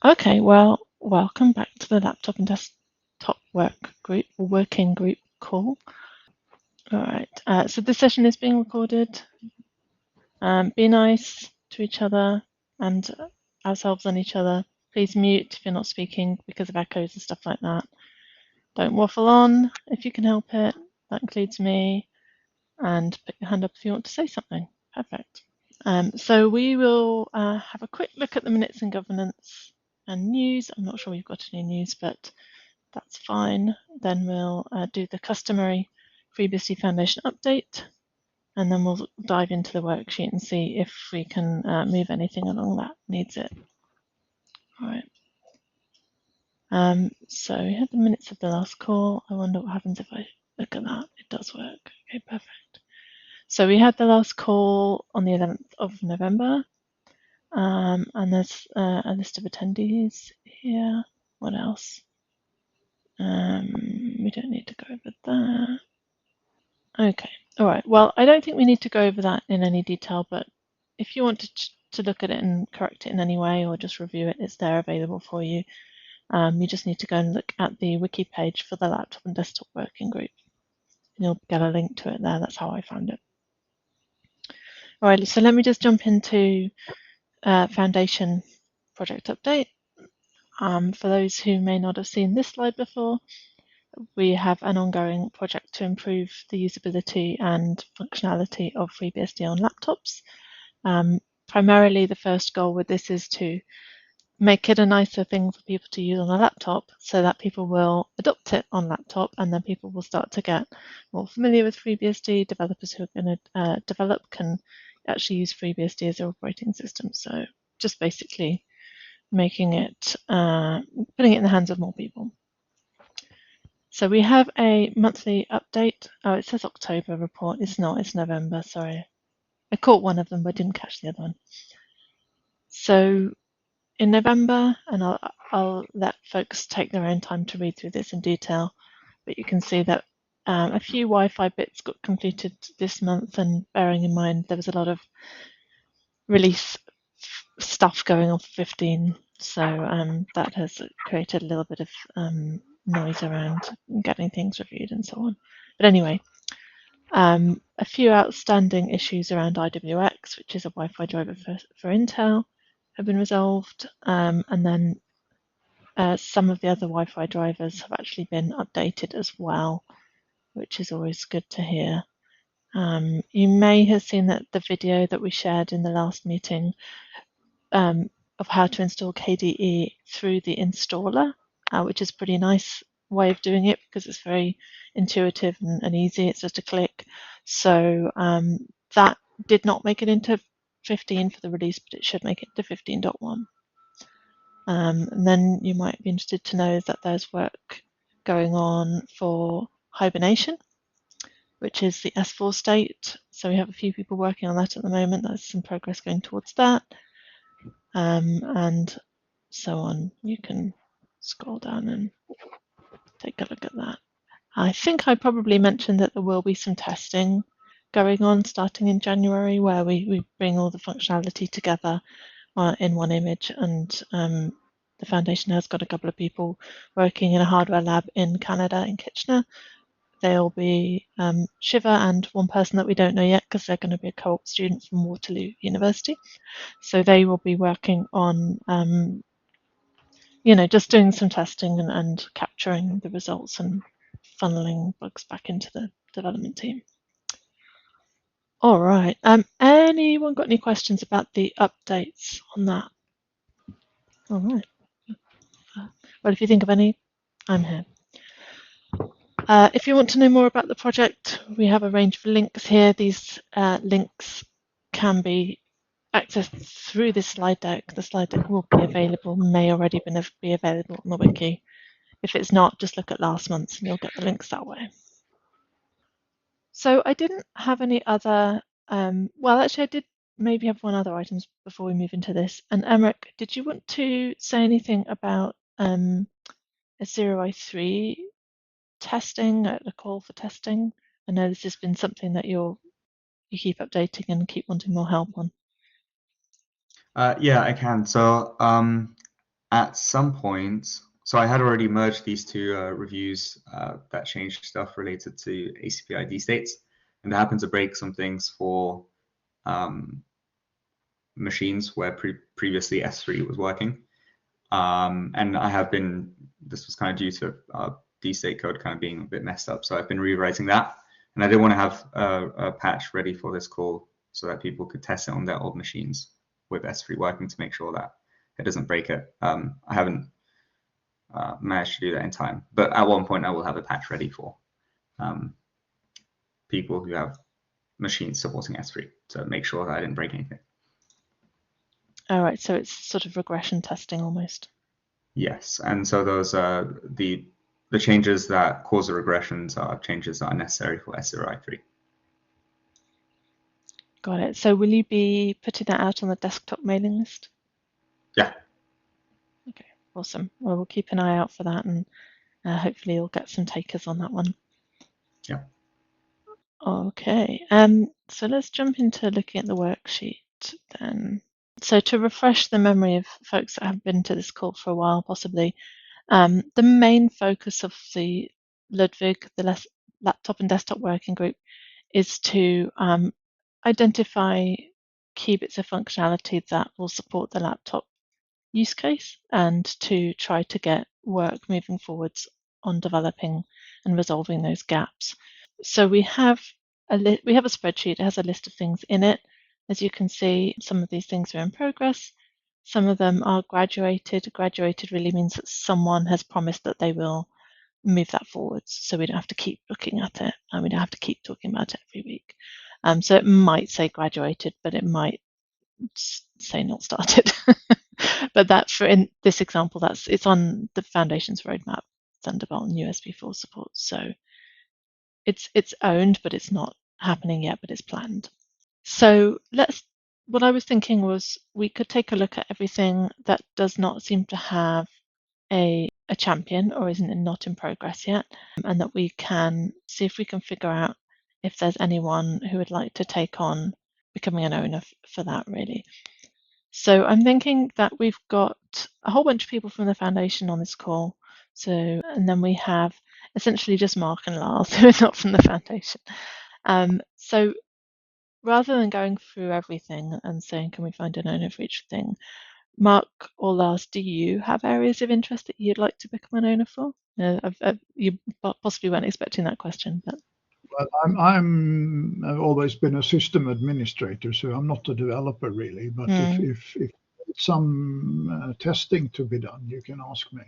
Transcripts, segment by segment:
Okay, well, welcome back to the Laptop and Desktop Working Group call. All right, so this session is being recorded. Be nice to each other and ourselves and each other. Please mute if you're not speaking because of echoes and stuff like that. Don't waffle on if you can help it. That includes me. And put your hand up if you want to say something. Perfect. So we will have a quick look at the minutes and governance and news. I'm not sure we've got any news, but that's fine. Then we'll do the customary FreeBSD Foundation update, and then we'll dive into the worksheet and see if we can move anything along that needs it. All right. So we had the minutes of the last call. I wonder what happens if I look at that. It does work. Okay, perfect. So we had the last call on the 11th of November, and there's a list of attendees here. What else? We don't need to go over that. Okay, all right. Well, I don't think we need to go over that in any detail, but if you want to look at it and correct it in any way or just review it, it's there available for you. You just need to go and look at the wiki page for the Laptop and Desktop Working Group. And you'll get a link to it there. That's how I found it. All right, so let me just jump into Foundation project update. For those who may not have seen this slide before, we have an ongoing project to improve the usability and functionality of FreeBSD on laptops. Primarily, the first goal with this is to make it a nicer thing for people to use on a laptop so that people will adopt it on laptop, and then people will start to get more familiar with FreeBSD. Developers who are going to develop can actually use FreeBSD as their operating system. So just basically making it, putting it in the hands of more people. So we have a monthly update. Oh, it says October report. It's not, it's November, sorry. I caught one of them, but didn't catch the other one. So in November, and I'll let folks take their own time to read through this in detail, but you can see that a few Wi-Fi bits got completed this month, and bearing in mind there was a lot of release stuff going on for 15, so that has created a little bit of noise around getting things reviewed and so on. But anyway, a few outstanding issues around IWX, which is a Wi-Fi driver for Intel, have been resolved, and then some of the other Wi-Fi drivers have actually been updated as well, which is always good to hear. You may have seen that the video that we shared in the last meeting of how to install KDE through the installer, which is a pretty nice way of doing it because it's very intuitive and easy. It's just a click. So that did not make it into 15 for the release, but it should make it to 15.1. And then you might be interested to know that there's work going on for hibernation, which is the S4 state. So we have a few people working on that at the moment. There's some progress going towards that. And so on. You can scroll down and take a look at that. I think I probably mentioned that there will be some testing going on starting in January where we bring all the functionality together in one image, and the foundation has got a couple of people working in a hardware lab in Canada, in Kitchener. They'll be Shiva and one person that we don't know yet because they're going to be a co-op student from Waterloo University. So they will be working on, just doing some testing and capturing the results and funneling bugs back into the development team. All right. Anyone got any questions about the updates on that? All right. Well, if you think of any, I'm here. If you want to know more about the project, we have a range of links here. These links can be accessed through this slide deck. The slide deck will be available, may already be available on the wiki. If it's not, just look at last month's and you'll get the links that way. So I didn't have any other, well, actually I did maybe have one other item before we move into this. And Emmerich, did you want to say anything about a 0i3 testing, a call for testing? I know this has been something that you keep updating and keep wanting more help on. Yeah, I can. So at some point, so I had already merged these two reviews that changed stuff related to ACP ID states, and they happened to break some things for machines where previously S3 was working. And I have been, this was kind of due to D-state code kind of being a bit messed up, so I've been rewriting that. And I did want to have a patch ready for this call so that people could test it on their old machines with S3 working to make sure that it doesn't break it. I haven't managed to do that in time, but at one point I will have a patch ready for people who have machines supporting S3 to make sure that I didn't break anything. All right, so it's sort of regression testing almost. Yes, and so those the changes that cause the regressions are changes that are necessary for S0 I3. Got it. So will you be putting that out on the desktop mailing list? Yeah. Okay, awesome. Well, we'll keep an eye out for that, and hopefully you'll get some takers on that one. Yeah. Okay, so let's jump into looking at the worksheet then. So to refresh the memory of folks that have been to this call for a while, possibly, the main focus of the LDWG, the Laptop and Desktop Working Group, is to identify key bits of functionality that will support the laptop use case and to try to get work moving forwards on developing and resolving those gaps. So we have a spreadsheet. It has a list of things in it. As you can see, some of these things are in progress. Some of them are graduated. Graduated really means that someone has promised that they will move that forwards, so we don't have to keep looking at it and we don't have to keep talking about it every week. So it might say graduated, but it might say not started. But that, for in this example, it's on the Foundation's roadmap, Thunderbolt and USB 4 support. So it's owned, but it's not happening yet, but it's planned. So what I was thinking was we could take a look at everything that does not seem to have a champion or isn't not in progress yet, and that we can see if we can figure out if there's anyone who would like to take on becoming an owner for that, really. So I'm thinking that we've got a whole bunch of people from the Foundation on this call. So, and then we have essentially just Mark and Lars who are not from the Foundation. So rather than going through everything and saying, can we find an owner for each thing, Mark or Lars, do you have areas of interest that you'd like to become an owner for? You possibly weren't expecting that question, but. Well, I've always been a system administrator, so I'm not a developer really. But if some testing to be done, you can ask me.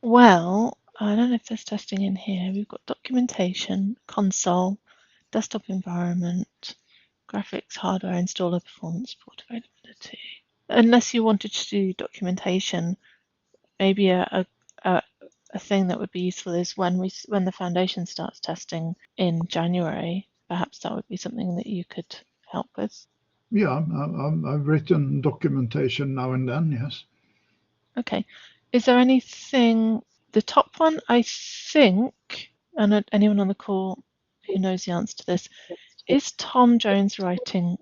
Well, I don't know if there's testing in here. We've got documentation, console, desktop environment, graphics, hardware, installer performance, port availability. Unless you wanted to do documentation, maybe a thing that would be useful is when the Foundation starts testing in January, perhaps that would be something that you could help with. Yeah, I've written documentation now and then, yes. Okay. Is there anything, the top one, I think, and anyone on the call who knows the answer to this, is Tom Jones writing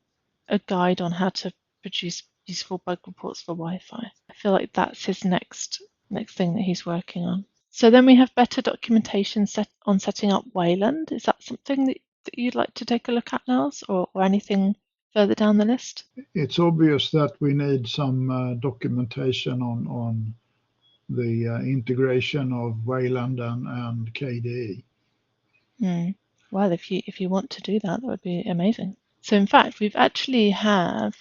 a guide on how to produce useful bug reports for Wi-Fi? I feel like that's his next thing that he's working on. So then we have better documentation on setting up Wayland. Is that something that you'd like to take a look at, Lars, or anything further down the list? It's obvious that we need some documentation on the integration of Wayland and KDE. Well, if you want to do that, that would be amazing. So in fact, we've actually have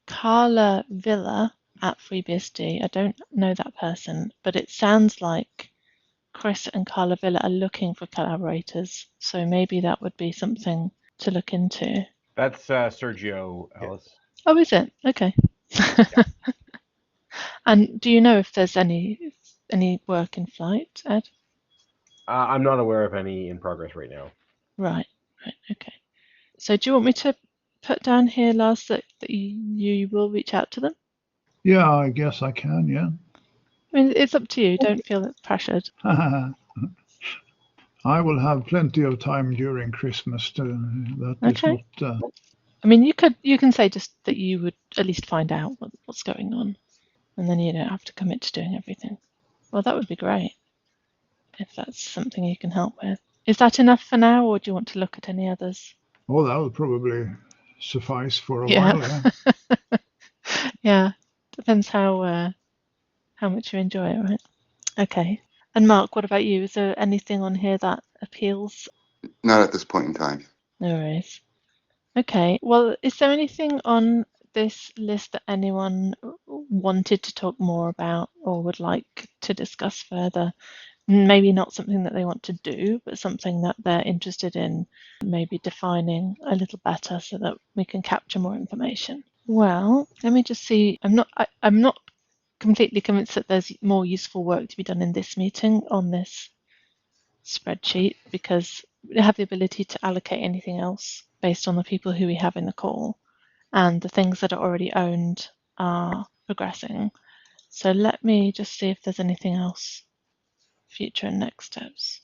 Carla Villa at FreeBSD. I don't know that person, but it sounds like Chris and Carla Villa are looking for collaborators. So maybe that would be something to look into. That's Sergio Ellis. Oh, is it? Okay. Yeah. And do you know if there's any work in flight, Ed? I'm not aware of any in progress right now. Right. Okay. So do you want me to put down here, Lars, that you will reach out to them? Yeah, I guess I can, yeah. I mean, it's up to you. Don't feel pressured. I will have plenty of time during Christmas to. That Okay. is not. I mean, you can say just that you would at least find out what's going on. and then you don't have to commit to doing everything. Well, that would be great if that's something you can help with. Is that enough for now, or do you want to look at any others? Oh, that will probably suffice for a Yeah. while, yeah. Yeah, depends how much you enjoy it, right? Okay. And Mark, what about you? Is there anything on here that appeals? Not at this point in time. No worries. Okay. Well, is there anything on this list that anyone wanted to talk more about or would like to discuss further? Maybe not something that they want to do, but something that they're interested in maybe defining a little better so that we can capture more information. Well, let me just see. I'm not completely convinced that there's more useful work to be done in this meeting on this spreadsheet because we have the ability to allocate anything else based on the people who we have in the call, and the things that are already owned are progressing. So let me just see if there's anything else, future and next steps.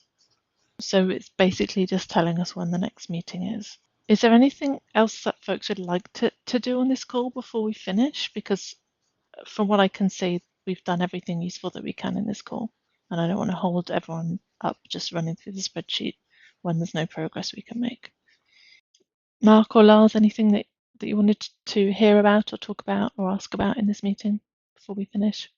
So it's basically just telling us when the next meeting is. Is there anything else that folks would like to do on this call before we finish? Because from what I can see, we've done everything useful that we can in this call. And I don't want to hold everyone up just running through the spreadsheet when there's no progress we can make. Mark or Lars, anything that you wanted to hear about or talk about or ask about in this meeting before we finish?